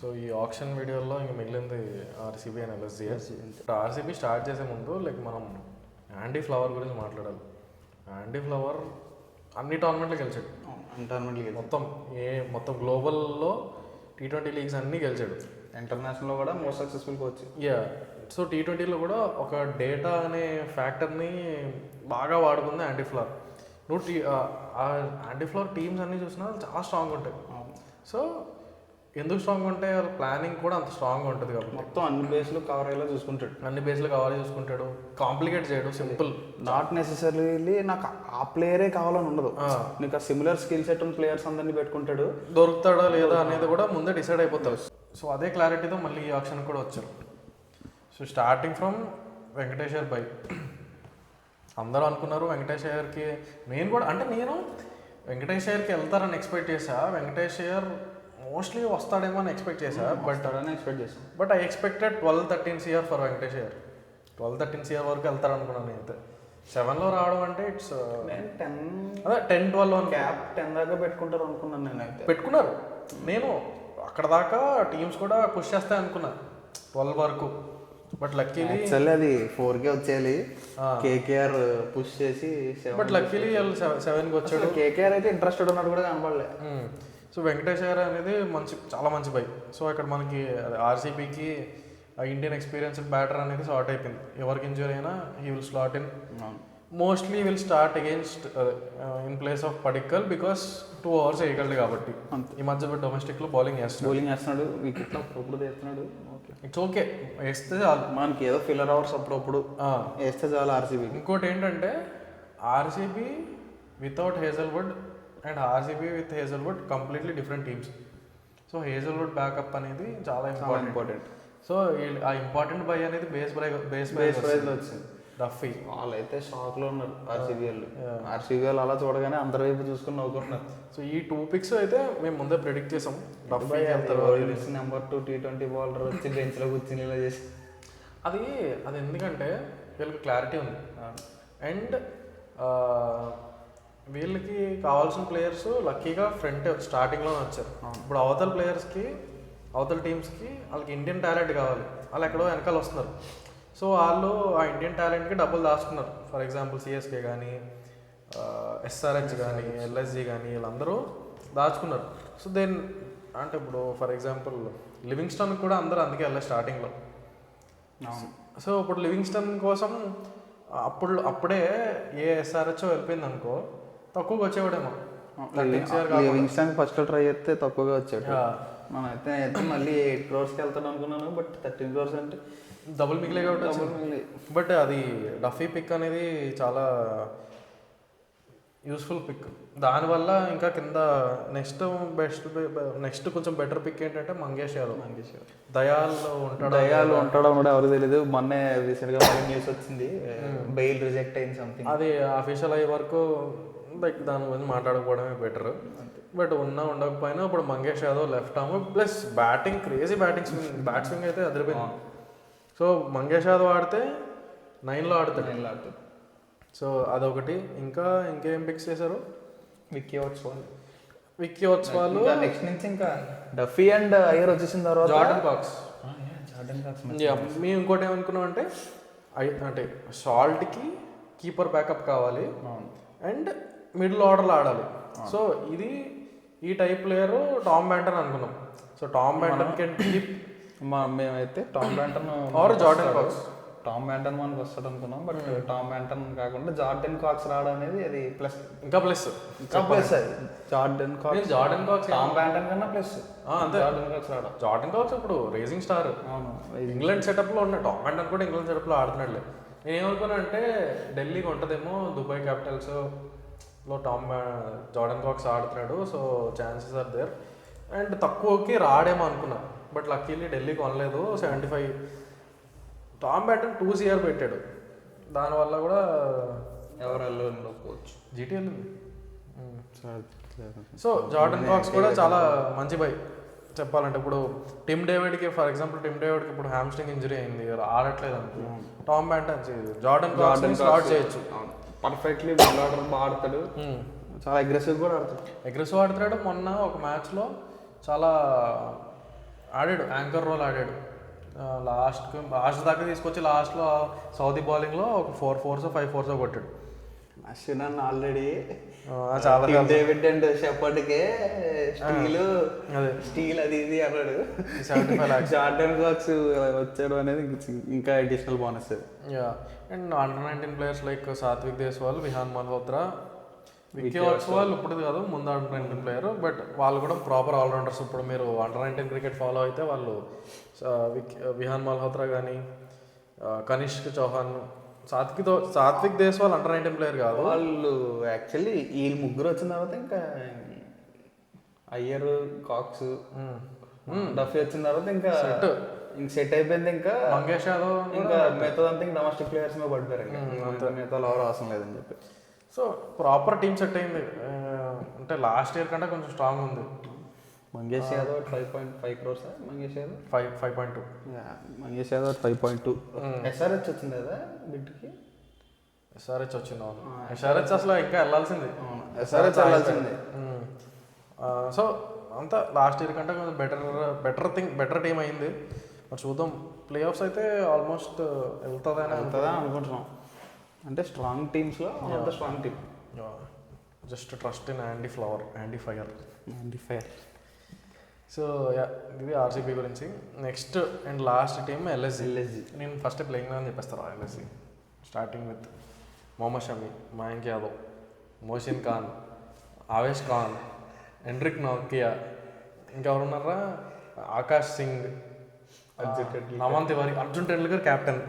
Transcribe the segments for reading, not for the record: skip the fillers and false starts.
So ఈ option వీడియోలో ఇంక మిగిలింది RCB and LSG. RCB start చేసే ముందు లైక్ మనం యాండీ ఫ్లవర్ గురించి మాట్లాడాలి. యాండీ ఫ్లవర్ అన్ని టోర్నమెంట్లు గెలిచాడు. మొత్తం గ్లోబల్లో T20 లీగ్స్ అన్నీ గెలిచాడు. ఇంటర్నేషనల్లో కూడా మోస్ట్ సక్సెస్ఫుల్ కోచ్. సో T20లో కూడా ఒక డేటా అనే ఫ్యాక్టర్ని బాగా వాడుకుంది యాండీ ఫ్లవర్. నువ్వు యాండీ ఫ్లవర్ టీమ్స్ అన్నీ చూసినా చాలా స్ట్రాంగ్ ఉంటాయి. సో ఎందుకు స్ట్రాంగ్ ఉంటే వాళ్ళ ప్లానింగ్ కూడా అంత స్ట్రాంగ్గా ఉంటుంది కాబట్టి మొత్తం అన్ని బేస్లు కవర్ అయ్యేలా చూసుకుంటాడు. కాంప్లికేట్ చేయడు, సింపుల్. నాట్ నెసెసరీలీ నాకు ఆ ప్లేయరే కావాలని ఉండదు, నీకు ఆ సిమిలర్ స్కిల్ సెట్ ఉన్న ప్లేయర్స్ అందరినీ పెట్టుకుంటాడు. దొరుకుతాడా లేదా అనేది కూడా ముందే డిసైడ్ అయిపోతారు. సో అదే క్లారిటీతో మళ్ళీ ఈ ఆప్షన్ కూడా వచ్చారు. So starting from Venkatesh Iyer by అందరూ అనుకున్నారు వెంకటేష్ అయ్యర్కి. నేను వెంకటేష్ అయ్యర్కి వెళ్తారని ఎక్స్పెక్ట్ చేశా. వెంకటేష్ అయ్యర్ మోస్ట్లీ వస్తాడేమో అని ఎక్స్పెక్ట్ చేశా. But I expected 12-13 CR for Venkatesh Iyer. 12-13 CR వరకు వెళ్తారు అనుకున్నాను నేనైతే. 7లో రావడం అంటే ఇట్స్ 10-12 క్యాప్ 10 దాకా పెట్టుకుంటారు అనుకున్నాను నేనైతే. పెట్టుకున్నారు. నేను అక్కడ దాకా టీమ్స్ కూడా పుష్ చేస్తాయి అనుకున్నా 12 వరకు. బట్ లక్కీలీ అది 4కే వచ్చేయాలి. కేకేఆర్ పుష్ చేసి బట్ లక్కీలీ 7కి వచ్చాడు. కేకేఆర్ అయితే ఇంట్రెస్టెడ్ ఉన్నాడు కూడా కనపడలే. సో వెంకటేష్ అయ్యర్ అనేది చాలా మంచి బై. సో ఇక్కడ మనకి ఆర్సీబీకి ఇండియన్ ఎక్స్పీరియన్స్డ్ బ్యాటర్ అనేది సార్ట్ అయిపోయింది. ఎవరికి ఇంజరీ అయినా he will slot in. Mostly will start against in place of Padikkal because 2 hours వేయగలడు కాబట్టి. ఈ మధ్య డొమెస్టిక్లో బౌలింగ్ చేస్తున్నాడు, వికెట్లో అప్పుడప్పుడు తీస్తున్నాడు. ఇట్స్ ఓకే, వేస్తే చాలు. మనకి ఏదో ఫిల్లర్ అవర్స్ అప్పుడప్పుడు వేస్తే చాలు ఆర్సీబీ. ఇంకోటి ఏంటంటే RCB without Hazlewood and RCB with Hazlewood completely different teams. So Hazlewood backup అనేది చాలా ఇంపార్టెంట్. సో ఆ ఇంపార్టెంట్ బై అనేది బేస్ ప్రైజ్లో వచ్చింది. డఫీ వాళ్ళైతే షాక్లో ఉన్నారు ఆర్సీబీ వాళ్ళు అలా చూడగానే అందరి వైపు చూసుకుని నవ్వుకుంటున్నారు. సో ఈ 2 picks అయితే మేము ముందే ప్రెడిక్ట్ చేసాం. డఫీ నెంబర్ 2 T20 బౌలర్ వచ్చి బెంచ్లో కూర్చుని ఇలా చేసి అది ఎందుకంటే వీళ్ళకి క్లారిటీ ఉంది. అండ్ వీళ్ళకి కావాల్సిన ప్లేయర్స్ లక్కీగా ఫ్రంట్ స్టార్టింగ్లోనే వచ్చారు. ఇప్పుడు అవతల టీమ్స్కి వాళ్ళకి ఇండియన్ టాలెంట్ కావాలి, వాళ్ళు ఎక్కడో వెనకాల వస్తున్నారు. సో వాళ్ళు ఆ ఇండియన్ టాలెంట్కి డబ్బులు దాచుకున్నారు. ఫర్ ఎగ్జాంపుల్ సిఎస్కే కానీ, ఎస్ఆర్హెచ్ కానీ, ఎల్ఎస్జీ కానీ వీళ్ళందరూ దాచుకున్నారు. సో అంటే ఇప్పుడు ఫర్ ఎగ్జాంపుల్ లివింగ్స్టన్ కూడా అందరూ అందుకే వెళ్ళారు స్టార్టింగ్లో. సో ఇప్పుడు లివింగ్స్టన్ కోసం అప్పుడే ఏ ఎస్ఆర్హెచ్ వెళ్ళిపోయింది అనుకో, తక్కువగా వచ్చేవాడేమో. లివింగ్స్టన్ ఫస్ట్ ట్రై చేస్తే తక్కువగా వచ్చాడు. మనం అయితే మళ్ళీ 8 crores వెళ్తాడు అనుకున్నాను, బట్ 13 crores అంటే డబుల్ మిగిలే కాబట్టి. బట్ అది డఫీ పిక్ అనేది చాలా యూస్ఫుల్ పిక్. దానివల్ల ఇంకా కింద నెక్స్ట్ కొంచెం బెటర్ పిక్ ఏంటంటే మంగేష్ యాదవ్. దయాల్ ఉంటాడో కూడా ఎవరు తెలియదు. మొన్నే రీసెంట్గా న్యూస్ వచ్చింది, బెయిల్ రిజెక్ట్ అయింది సంథింగ్. అది అఫీషియల్ అయ్యే వరకు లైక్ దాని గురించి మాట్లాడుకోవడమే బెటర్. బట్ ఉండకపోయినా ఇప్పుడు Mangesh Yadav left arm plus batting, crazy bat swing అయితే అదిరిపోయింది. సో మంగేష్ యాదవ్ ఆడితే 9లో ఆడతాడు. సో అదొకటి. ఇంకేం పిక్స్ చేశారు? విక్కీ ఓట్స్ వాళ్ళు నెక్స్ట్ నుంచి ఇంకా డఫీ అండ్ అయ్యర్ వచ్చేసిన తర్వాత జార్డన్ కాక్స్. మేము ఇంకోటి ఏమనుకున్నాం అంటే సాల్ట్కి కీపర్ బ్యాకప్ కావాలి అండ్ మిడిల్ ఆర్డర్లో ఆడాలి. సో ఈ టైప్ ప్లేయర్ టామ్ బ్యాంటన్ అనుకున్నాం. So Tom Banton can keep. మేమైతే Tom Banton or Jordan Cox. Tom Banton మనకు వస్తాడు అనుకున్నాం, బట్ టామ్ బ్యాంటన్ కాకుండా జార్డన్ కాక్స్ రావడం అనేది అది plus. Plus Jordan Cox Tom Banton కన్నా ప్లస్. అంతే, జార్డన్ కాక్స్ ఇప్పుడు రేసింగ్ స్టార్. ఇంగ్లాండ్ సెటప్లో ఉన్న టామ్ బ్యాంటన్ కూడా ఇంగ్లాండ్ సెటప్లో ఆడుతున్నాడులే. నేను ఏమనుకున్నా అంటే ఢిల్లీకి ఉంటుందేమో, దుబాయ్ క్యాపిటల్స్లో జార్డన్ కాక్స్ ఆడుతున్నాడు. So chances are there. And తక్కువకి రాడేమో అనుకున్నా, బట్ లక్కీలీ ఢిల్లీ కొనలేదు. 75. టామ్ బ్యాంటన్ 2 CR పెట్టాడు. దానివల్ల కూడా ఎవరు వెళ్ళకపోవచ్చు, జీటీ వెళ్ళింది. సో జార్డన్ కాక్స్ కూడా చాలా మంచి బై చెప్పాలంటే. ఇప్పుడు టిమ్ డేవిడ్కి ఫర్ ఎగ్జాంపుల్ ఇప్పుడు హ్యామ్స్ట్రింగ్ ఇంజరీ అయింది, ఆడట్లేదు అనుకో, Tom Banton Jordan Cox start చేయొచ్చు. పర్ఫెక్ట్లీ ఆర్డర్ బాగా ఆడతాడు, చాలా అగ్రెసివ్ కూడా ఆడతాడు. మొన్న ఒక మ్యాచ్లో చాలా ఆడాడు, యాంకర్ రోల్ ఆడాడు. లాస్ట్ దాకా తీసుకొచ్చి లాస్ట్లో సౌదీ బౌలింగ్లో ఒక 4 4s 5 4s కొట్టాడు. అశ్విన్ అన్న ఆల్రెడీ చాలా డేవిడ్ అండ్ షెపర్డ్కే స్టీల్ అది ఇది అన్నాడు. 75 lakhs. జార్డన్ కాక్స్ వచ్చాడు అనేది ఇంకా అడిషనల్ బోనస్ అది. And under nineteen players like Satvik Deswal, Vihaan Malhotra, Vicky ఆక్స్వాల్ ఇప్పుడు కాదు, ముందు అండర్-19 ప్లేయర్, బట్ వాళ్ళు కూడా ప్రాపర్ ఆల్రౌండర్స్. ఇప్పుడు మీరు అండర్-19 క్రికెట్ ఫాలో అయితే వాళ్ళు విహాన్ మల్హోత్రా కానీ, కనిష్క్ చౌహాన్, సాత్విక్ దేశ్వాల్ అండర్-19 ప్లేయర్ కాదు. వాళ్ళు యాక్చువల్లీ ఈ ముగ్గురు వచ్చిన తర్వాత ఇంకా అయ్యర్, కాక్స్, డఫీ వచ్చిన తర్వాత ఇంకా సెట్ అయిపోయింది. ఇంకా మంగేష్ యాదవ్ ఇంకా మిగతాదంతా ఇంకా డొమెస్టిక్ ప్లేయర్స్ మీద పడిపోయారు. మిగతా ఎవరు అవసరం లేదని చెప్పి సో ప్రాపర్ టీమ్ సెట్ అయింది. అంటే లాస్ట్ ఇయర్ కంటే కొంచెం స్ట్రాంగ్ ఉంది. మంగేష్ యాదవ్ 5.5 crores. మంగేష్ యాదవ్ 5.2. మంగేష్ యాదవ్ 5.2. ఎస్ఆర్హెచ్ వచ్చింది కదా బిడ్కి. ఎస్ఆర్హెచ్ వచ్చింది. అవును, ఎస్ఆర్హెచ్ అసలు ఇంకా వెళ్ళాల్సింది. ఎస్ఆర్హెచ్ వెళ్ళాల్సింది. సో అంతా లాస్ట్ ఇయర్ కంటే కొంచెం బెటర్ టీం అయింది. మరి చూద్దాం, ప్లే ఆఫ్స్ అయితే ఆల్మోస్ట్ వెళ్తుందా అనుకుంటున్నాం. అంటే స్ట్రాంగ్ టీమ్స్లో అంత strong team. Just trust in Andy Flower. So ఇది ఆర్సీబీ గురించి. Next and last team LSG. నేను ఫస్ట్ ప్లేయింగ్ అని చెప్పేస్తాను. LSG starting with Mohammed Shami, Mayank Yadav, Mohsin Khan, Avesh Khan, Anrich నోకియా, ఇంకెవరున్నారా, ఆకాష్ సింగ్, అమన్ తివారీ, అర్జున్ టెండూల్కర్ కెప్టెన్,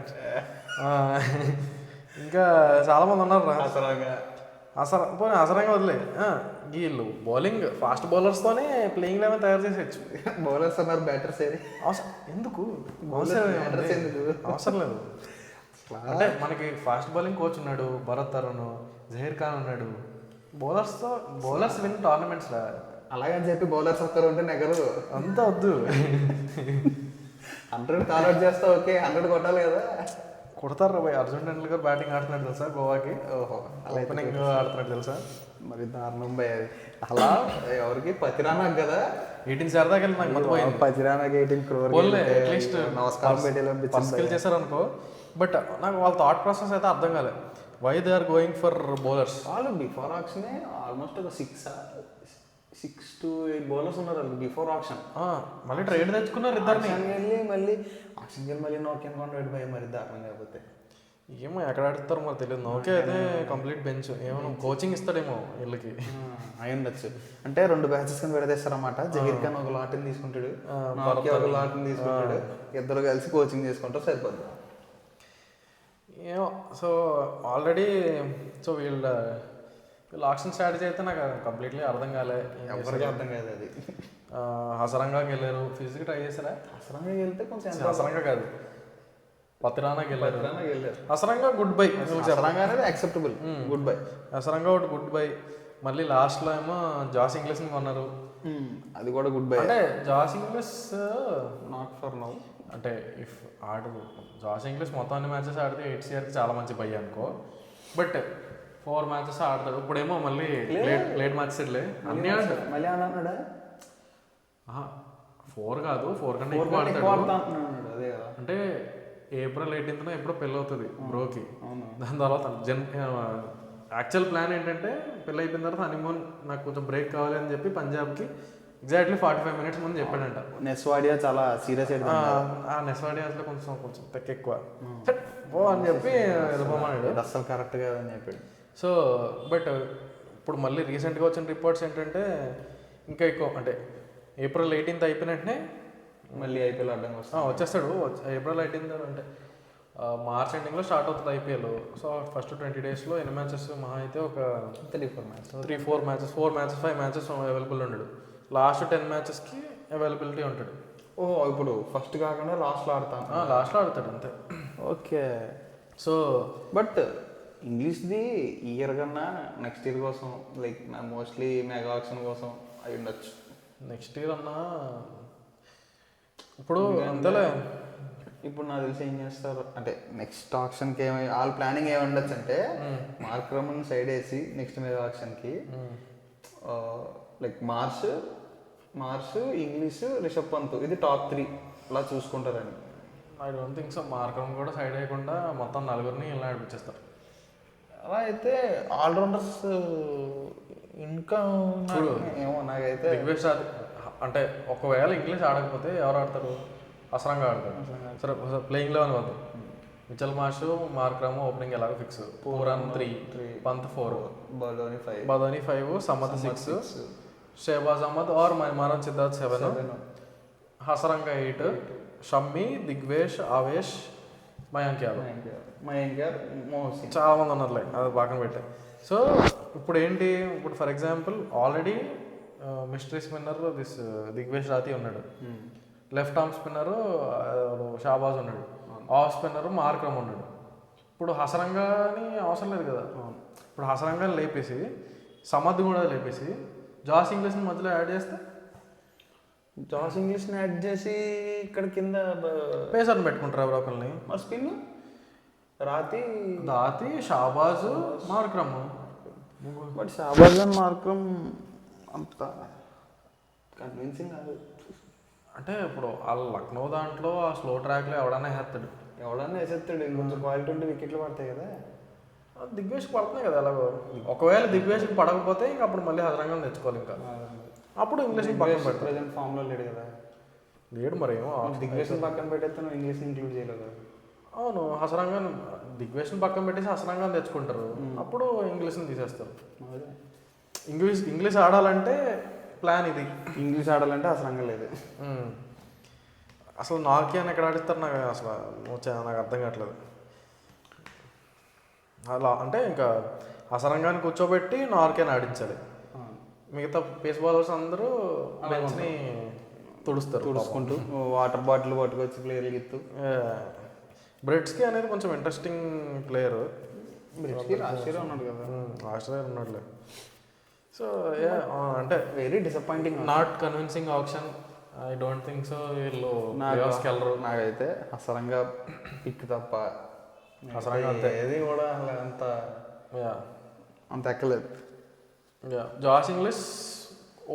ఇంకా చాలామంది ఉన్నారు. అసరంగా వదిలే వీళ్ళు బౌలింగ్ ఫాస్ట్ బౌలర్స్తోనే ప్లేయింగ్ లెవెన్ తయారు చేసేయచ్చు. బౌలర్స్ అన్నారు, బ్యాటర్స్ ఎందుకు అవసరం లేదు. అంటే మనకి ఫాస్ట్ బౌలింగ్ కోచ్ ఉన్నాడు, భరత్ తరుణ్, జహీర్ ఖాన్ ఉన్నాడు. బౌలర్స్ విన్ టోర్నమెంట్స్ రా. అలాగని చెప్పి బౌలర్స్ ఒక్కరు ఉంటే నెగరు అంతా వద్దు. 100 కాల్అౌట్ చేస్తా, ఓకే 100 కొట్టాలి కదా. కొడతారు బాయ్. అర్జున్ టెండూల్కర్ బ్యాటింగ్ ఆడుతున్నాడు తెలుసా గోవాకి. ఓపెనింగ్ ఆడుతున్నాడు తెలుసా. మరి దారుణం భయ అది. అలా ఎవరికి పతిరానాకు కదా 18 సరదాకి వెళ్ళి నాకు మర్చిపోయింది. పతిరానాకి 18 crore అట్లీస్ట్ నమస్కారం చేశారు అనుకో. బట్ నాకు వాళ్ళ థాట్ ప్రాసెస్ అయితే అర్థం కాలేదు. Why they are going for bowlers. వాళ్ళు బిఫోర్ ఆప్షనే ఆల్మోస్ట్ ఒక 6 to 8 బౌలర్స్ ఉన్నారు వాళ్ళు బిఫోర్ ఆప్షన్. మళ్ళీ ట్రేడ్ తెచ్చుకున్నారు ఇద్దరిని. మళ్ళీ ఆప్షన్కి వెళ్ళి మళ్ళీ నోకే అనుకోండి పోయి మరి దారుణం కాకపోతే ఏమో ఎక్కడ ఆడుతారో మరి తెలియదు. నోకే అయితే కంప్లీట్ బెంచ్. ఏమో కోచింగ్ ఇస్తాడేమో వీళ్ళకి అయి ఉండొచ్చు. అంటే 2 బ్యాచెస్ కింద విడదీస్తారన్నమాట. జహీర్ ఖాన్ ఒక లాట్ని తీసుకుంటాడు, ఒక లాట్ని తీసుకుంటాడు, ఇద్దరు కలిసి కోచింగ్ చేసుకుంటారు, సరిపోద్ది. ఏమో. సో ఆల్రెడీ సో వీళ్ళ ఆక్షన్ స్ట్రాటజీ అయితే నాకు కంప్లీట్లీ అర్థం కాలే. ఎవరికి అర్థం కాదు అది. హసరంగాకి వెళ్ళారు, ఫిజిక్స్ ట్రై చేశారా? హసరంగా వెళ్తే కొంచెం హసరంగా కాదు, పతిరానాకి వెళ్ళారు. Hasaranga good bye. హసరంగా అనేది యాక్సెప్టబుల్, గుడ్ బై. హసరంగా ఒకటి గుడ్ బై. మళ్ళీ లాస్ట్లో ఏమో జాస్ ఇంగ్లీష్ని కొన్నారు, అది కూడా గుడ్ బై. అంటే Jos English not for now. అంటే ఇఫ్ ఆడరు జాస్ ఇంగ్లీష్ మొత్తం అన్ని మ్యాచెస్ ఆడితే 8 CRకి చాలా మంచి బై అనుకో. బట్ 4 matches ఆడతాడు. ఇప్పుడేమో మళ్ళీ లేట్ మ్యాచెస్ అన్నీ ఆడాడు. మళ్ళీ అన్నాడా? 4 కాదు, 4 కంటే ఎక్కువ ఆడతాడు. అంటే April 18th ఎప్పుడో పెళ్ళి అవుతుంది బ్రోకి. దాని తర్వాత యాక్చువల్ ప్లాన్ ఏంటంటే పెళ్ళి అయిపోయిన తర్వాత హనీమూన్ నాకు కొంచెం బ్రేక్ కావాలి అని చెప్పి పంజాబ్కి ఎగ్జాక్ట్లీ 45 minutes ముందు చెప్పాడంట. నెస్వాడియా చాలా సీరియస్ అయితే నెస్వాడియాస్లో కొంచెం తెక్క ఎక్కువ పో అని చెప్పి వెళ్ళిపోమన్నాడు. అస్సలు కరెక్ట్ కాదని చెప్పాడు. సో బట్ ఇప్పుడు మళ్ళీ రీసెంట్గా వచ్చిన రిపోర్ట్స్ ఏంటంటే ఇంకా ఎక్కువ, అంటే April 18th అయిపోయిన వెంటనే మళ్ళీ ఐపీఎల్ ఆడడానికి వచ్చేస్తాడు. April 18th అంటే మార్చ్ ఎండింగ్లో స్టార్ట్ అవుతుంది ఐపీఎల్. సో ఫస్ట్ 20 daysలో ఎన్ని మ్యాచెస్ మహా అయితే ఒక 3-4 matches 4 matches 5 matches అవైలబుల్ ఉండడు. లాస్ట్ 10 matchesకి అవైలబిలిటీ ఉంటాడు. ఇప్పుడు ఫస్ట్ కాకుండా లాస్ట్లో ఆడతాను. లాస్ట్లో ఆడతాడు అంతే. ఓకే. సో బట్ ఇంగ్లీష్ది ఇయర్ కన్నా నెక్స్ట్ ఇయర్ కోసం లైక్ నా మోస్ట్లీ మెగా ఆక్షన్ కోసం అయి ఉండొచ్చు. నెక్స్ట్ ఇయర్ అన్నా ఇప్పుడు అంతేలే. ఇప్పుడు నాకు తెలిసి ఏం చేస్తారు అంటే నెక్స్ట్ ఆప్షన్కి వాళ్ళ ప్లానింగ్ ఏమి ఉండొచ్చు అంటే మార్క్ రమన్ సైడ్ వేసి నెక్స్ట్ మెగా ఆప్షన్కి like Mitch Marsh, Inglis, Rishabh Pant ఇది టాప్ 3 అలా చూసుకుంటారని. I don't think so. Markram కూడా సైడ్ అయ్యకుండా మొత్తం నలుగురిని ఇలా నడిపించేస్తారు. అలా అయితే ఆల్రౌండర్స్ ఇంకా ఏమో నాకైతే దిగ్వేష్ అంటే ఒకవేళ ఇంగ్లీష్ ఆడకపోతే ఎవరు ఆడతారు? అసరంగా ఆడతారు. సరే ప్లేయింగ్ లెవెన్ వద్దు. మిచల్ మార్ష్, మార్క్రమ్ ఓపెనింగ్ ఎలాగో fix. Pooran 3, Pant 4, Badoni 5, Samad 6, Shahbaz Ahmed or Maran Siddharth 7, Hasaranga 8, Shami, Digvesh, Avesh, Mayank Yadav. చాలా మంది ఉన్నారులే, అది పక్కన పెట్టాయి. సో ఇప్పుడు ఏంటి, ఇప్పుడు for example already mystery spinner Digvesh రాతి ఉన్నాడు, లెఫ్ట్ ఆర్మ్ స్పిన్నర్ షాబాజ్ ఉన్నాడు, ఆఫ్ స్పిన్నర్ మార్క్రమ్ ఉన్నాడు. ఇప్పుడు హసరంగాని అవసరం లేదు కదా. ఇప్పుడు హసరంగాని లేపేసి సమద్ కూడా లేపేసి జాస్ ఇంగ్లీష్ని మధ్యలో యాడ్ చేస్తే, జాస్ ఇంగ్లీష్ని యాడ్ చేసి ఇక్కడ కింద పేసర్ని పెట్టుకుంటారు ఎవరో ఒకరిని. మరి స్పిన్ రాతి, Shahbaz, Markram. But Shahbaz and Markram అంత కన్విన్సింగ్ కాదు. అంటే ఇప్పుడు ఆ లక్నో దాంట్లో ఆ స్లో ట్రాక్లో ఎవడన్నా వేసేస్తాడు, కొంచెం క్వాలిటీ ఉంటే వికెట్లు పడతాయి కదా. దిగ్వేష్కి పడుతున్నాయి కదా ఎలాగో. ఒకవేళ దిగ్వేష్కి పడకపోతే ఇంకా అప్పుడు మళ్ళీ హసరంగా తెచ్చుకోవాలి. ఇంకా అప్పుడు ఇంగ్లీష్ని పక్కన పెట్టారు. ప్రజెంట్ ఫామ్లో లేడు కదా, లేడు మరి ఏమో. దిగ్వేష్ని పక్కన పెట్టేస్తే నువ్వు ఇంగ్లీష్ని ఇంక్లూడ్ చేయలేదు. అవును, హసరంగా దిగ్వేష్ని పక్కన పెట్టేసి హసరంగా తెచ్చుకుంటారు, అప్పుడు ఇంగ్లీష్ని తీసేస్తారు. ఇంగ్లీష్ ఆడాలంటే ప్లాన్ ఇది. ఇంగ్లీష్ ఆడాలంటే అసలు లేదు. అసలు నార్కియాని ఎక్కడ ఆడిస్తారు నాకు అసలు నాకు అర్థం కావట్లేదు. అలా అంటే ఇంకా హసరంగాన్ని కూర్చోబెట్టి నార్కియాని ఆడించాలి. మిగతా పేస్ బౌలర్స్ అందరూ బెంచ్ని తుడుచుకుంటూ వాటర్ బాటిల్ పట్టుకొచ్చి ప్లేయర్లు ఇస్తూ. బ్రెడ్స్కి అనేది కొంచెం ఇంట్రెస్టింగ్ ప్లేయర్. ఆస్ట్రేలియా ఉన్నాడు కదా, ఆస్ట్రేలియా ఉన్నాడులే. సో అంటే very disappointing, not convincing option. I don't think so వీళ్ళు ప్లేఆఫ్స్కి వెళ్ళరు. నాకైతే హసరంగా పిక్ తప్ప హసరంగా అంతే, ఏది కూడా అంత ఎక్కలేదు. Jos English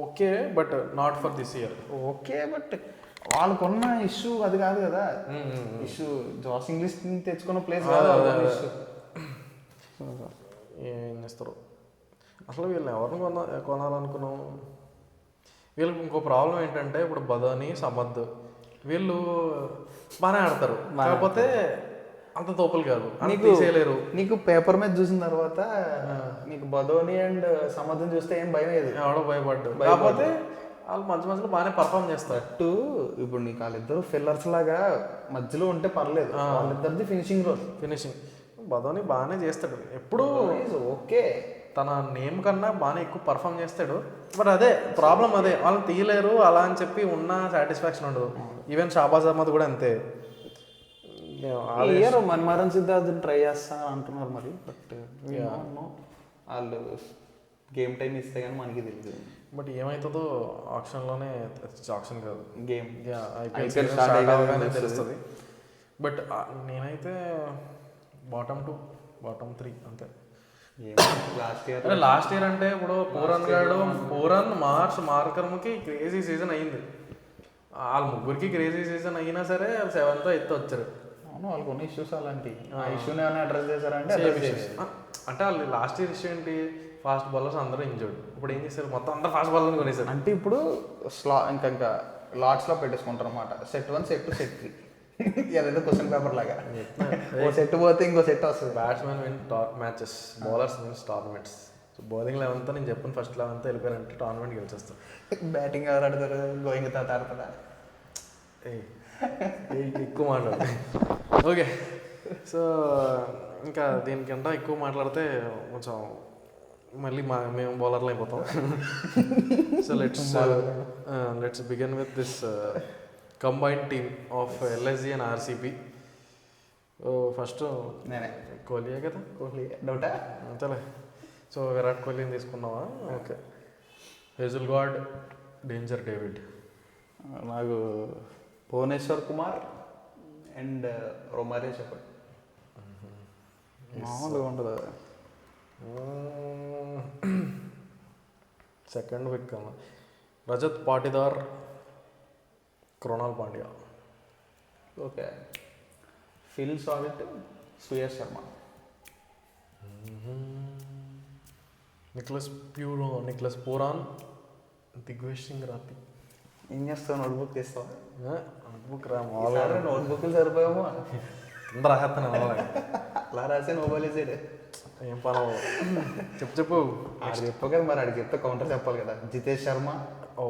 okay, but not for this year. Okay, but వాళ్ళకున్న ఇష్యూ అది కాదు కదా. ఇష్యూ జాస్ ఇంగ్లీష్ తెచ్చుకున్న ప్లేస్ కాదు. ఏం చేస్తారు అసలు వీళ్ళని ఎవరిని కొనాలనుకున్నాం? వీళ్ళకి ఇంకో ప్రాబ్లం ఏంటంటే ఇప్పుడు బదోని, సమద్ వీళ్ళు బాగానే ఆడతారు, కాకపోతే అంత తోపులు కాదు, తీసేయలేరు. నీకు పేపర్ మీద చూసిన తర్వాత నీకు బదోని అండ్ సమద్ని చూస్తే ఏం భయం లేదు, ఎవడో భయపడ్డు. కాకపోతే వాళ్ళు మధ్య మధ్యలో బాగానే పర్ఫామ్ చేస్తారు. ఇప్పుడు నీకు వాళ్ళిద్దరు ఫిల్లర్స్ లాగా మధ్యలో ఉంటే పర్లేదు, వాళ్ళిద్దరిది ఫినిషింగ్. బదోని బాగానే చేస్తాడు ఎప్పుడు, ఓకే, తన నేమ్ కన్నా బాగానే ఎక్కువ పర్ఫామ్ చేస్తాడు. బట్ అదే ప్రాబ్లం, అదే వాళ్ళని తీయలేరు అలా అని చెప్పి ఉన్న సాటిస్ఫాక్షన్ ఉండదు. ఈవెన్ షాబాజ్ అహ్మద్ కూడా అంతే. మరణ్ సిద్ధార్థ్ ట్రై చేస్తా అంటున్నారు మరి, బట్ వాళ్ళు గేమ్ టైం ఇస్తే కానీ మనకి తెలియదు. బట్ ఏమవుతుందో ఆప్షన్లోనే, ఆప్షన్ కాదు గేమ్ ఐపీఎల్ స్టార్ట్ అవగానే తెలుస్తుంది. బట్ నేనైతే బాటమ్ 2, బాటమ్ 3 అంతే. లాస్ట్ ఇయర్ అంటే ఇప్పుడు పూరన్ మార్కర్కి క్రేజీ సీజన్ అయింది. వాళ్ళ ముగ్గురికి క్రేజీ సీజన్ అయినా సరే 7th 8th వచ్చారు. అవును, వాళ్ళకు ఉన్న ఇష్యూస్ అలాంటి ఇష్యూని ఏమైనా అడ్రస్ చేశారంటే అంటే వాళ్ళు లాస్ట్ ఇయర్ ఇష్యూ ఏంటి, ఫాస్ట్ బౌలర్స్ అందరూ ఇంజర్డ్. ఇప్పుడు ఏం చేశారు, మొత్తం అందరూ ఫాస్ట్ బౌలర్ని కొనేసారు. అంటే ఇప్పుడు ఇంకా లాట్స్లో పెట్టేసుకుంటారు అనమాట. సెట్ 1, సెట్ 2, సెట్ 3 ఏదైతే క్వశ్చన్ పేపర్ లాగా. ఓ సెట్ పోతే ఇంకో సెట్ వస్తుంది. Batsmen win top matches, bowlers wins tournaments. So bowling 11th నేను చెప్పిన ఫస్ట్ 11th వెళ్ళిపోయారంటే టోర్నమెంట్ గెలిచేస్తారు. బ్యాటింగ్ ఎవరు ఆడతారు, గోయింగ్ తాత ఆడతారా? ఎక్కువ మాట్లాడు. ఓకే, సో ఇంకా దీనికంటే ఎక్కువ మాట్లాడితే కొంచెం మళ్ళీ మేము బౌలర్లు అయిపోతాం. So let's begin with this combined team of LSG and RCB. First నేనే, కోహ్లీయే కదా? కోహ్లీ డౌటా? అంతేలే. సో విరాట్ కోహ్లీని తీసుకున్నావా? ఓకే. Hazlewood, danger David. నాకు భువనేశ్వర్ కుమార్ అండ్ రొమారియో చెప్పండి. మామూలుగా ఉంటుంది. సెకండ్ విక్ Rajat Patidar, Krunal Pandya. Okay. Phil Salt, Suyash Sharma. Nicholas Pooran, Digvesh Singh Rathi. ఏం చేస్తావు? నోట్బుక్ తీస్తావా? బుక్ రా మామూలుగా నోట్బుక్లు సరిపోయామో కింద రాసేస్తాను అలా రాసే నోబల్ వేసాడు. ఏం పని చెప్పు. ఆడు చెప్పు కదా, మరి ఆడికి చెప్తే కౌంటర్ చెప్పాలి కదా. Jitesh Sharma, oh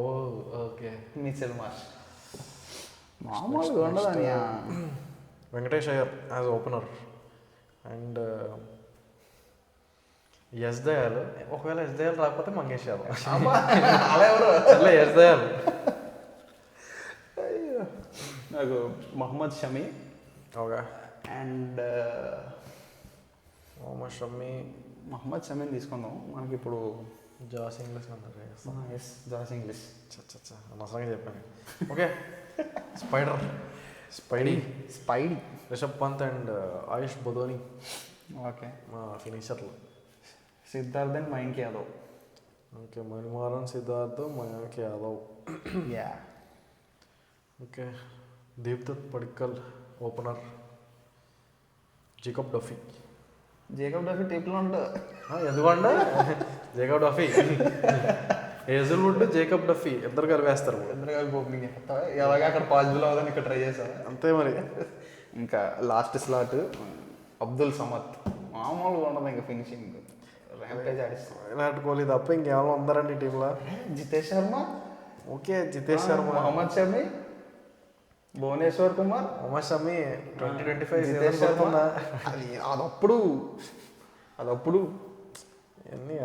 okay. Mitchell Marsh. మామూలుగా ఉండదు. Venkatesh Iyer as opener and Yash Dayal. ఒకవేళ ఎస్ దయాల్ రాకపోతే మంగేష్ యాదవ్. అలా ఎవరు? ఎస్ దయాల్. నాకు మహమ్మద్ షమీ. ఓకే. అండ్ మహమ్మద్ షమీని తీసుకుందాం. మనకి ఇప్పుడు జాస్ ఇంగ్లీష్ అన్నారు. Yes, Josh Inglis. అనవసరంగా చెప్పాను. Okay. Spidey, Rishabh Pant and Ayush Badoni. Okay. మా ఫినిషర్లు. Siddharth and Mayank Yadav. Okay. Manimaran, Siddharth, Mayank Yadav. Yeah. Okay. దీప్దత్ పడిక్కల్ ఓపెనర్. జేకబ్ డఫీ టీంలో ఉంటా. ఎందుకంటే Jacob Duffy, Hazlewood, Jacob Duffy ఇద్దరు కలిపి వేస్తారు. ఇద్దరు కలిపి ఓపెనింగ్ చేస్తావా? ఎలాగ అక్కడ పాసిబుల్ అవ్వదని ఇక్కడ ట్రై చేస్తావా? అంతే మరి. ఇంకా లాస్ట్ స్లాట్ అబ్దుల్ సమద్. మామూలుగా ఉండదు ఇంకా ఫినిషింగ్. ర్యాంపేజ్ ఆడిస్తాం. విరాట్ కోహ్లీ తప్ప ఇంకేమైనా ఉందారండి టీంలో? జితేష్ శర్మ. ఓకే. జితేష్ శర్మ, మహమ్మద్ షమీ, భువనేశ్వర్ కుమార్, మొహమ్మద్ షమీ 2025 జితేష్ శర్మ. అదప్పుడు ఎన్ని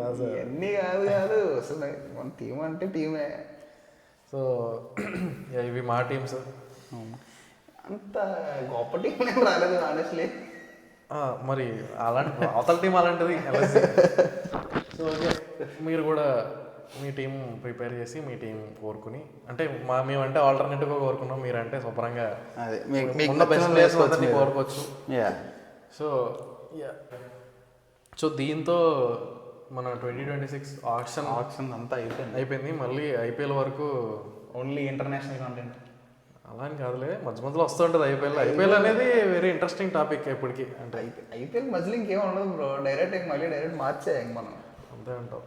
కాదు అసలు. మన టీం అంటే టీమే. సో ఇవి మా టీమ్స్. అంత గొప్ప టీం ఏం రాలేదు ఆనెస్ట్లీ. మరి అలాంటి అవతల టీం అలాంటిది. సో ఓకే, మీరు కూడా మీ టీం ప్రిపేర్ చేసి మీ టీం కోరుకుని, అంటే మేమంటే ఆల్టర్నేటివ్గా కోరుకున్నాం, మీరంటే శుభ్రంగా ఉన్న బెస్ట్ ప్లేయర్స్ అందరినీ కోరుకోవచ్చు. సో దీంతో మన 2026 ఆక్షన్ అంతా అయిపోయింది. మళ్ళీ ఐపీఎల్ వరకు ఓన్లీ ఇంటర్నేషనల్ కాంటెంట్. అలా అని కాదులే, మధ్య మధ్యలో వస్తుంటుంది ఐపీఎల్ అనేది వెరీ ఇంట్రెస్టింగ్ టాపిక్ ఎప్పటికీ. అంటే ఐపీఎల్ మధ్యలో ఇంకేం ఉండదు బ్రో. డైరెక్ట్ మార్చే మనం. అంతే అంటాం.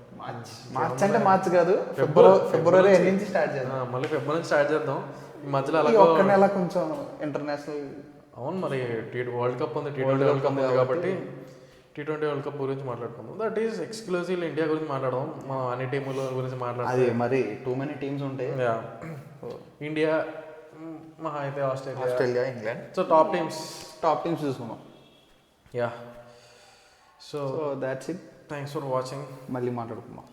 మార్చ్ అంటే మార్చ్ కాదు, ఫిబ్రవరి నుంచి స్టార్ట్ చేద్దాం. మళ్ళీ ఫిబ్రవరి నుంచి స్టార్ట్ చేద్దాం. ఈ మధ్యలో అలా ఒక్క నెల కొంచెం ఇంటర్నేషనల్. అవును, మరి వరల్డ్ కప్ ఉంది, T20 వరల్డ్ కప్ ఉంది కాబట్టి T20 వరల్డ్ కప్ గురించి మాట్లాడుకుందాం. దట్ ఈస్ ఎక్స్క్లూజివ్ ఇండియా గురించి మాట్లాడదాం. మనం అన్ని టీముల గురించి మాట్లాడదాం. అది మరి టూ మెనీ టీమ్స్ ఉంటాయి. ఇండియా, మహా అయితే Australia, England. So top teams చూసుకున్నాం. Yeah. So that's it. Thanks for watching. మళ్ళీ మాట్లాడుకుందాం.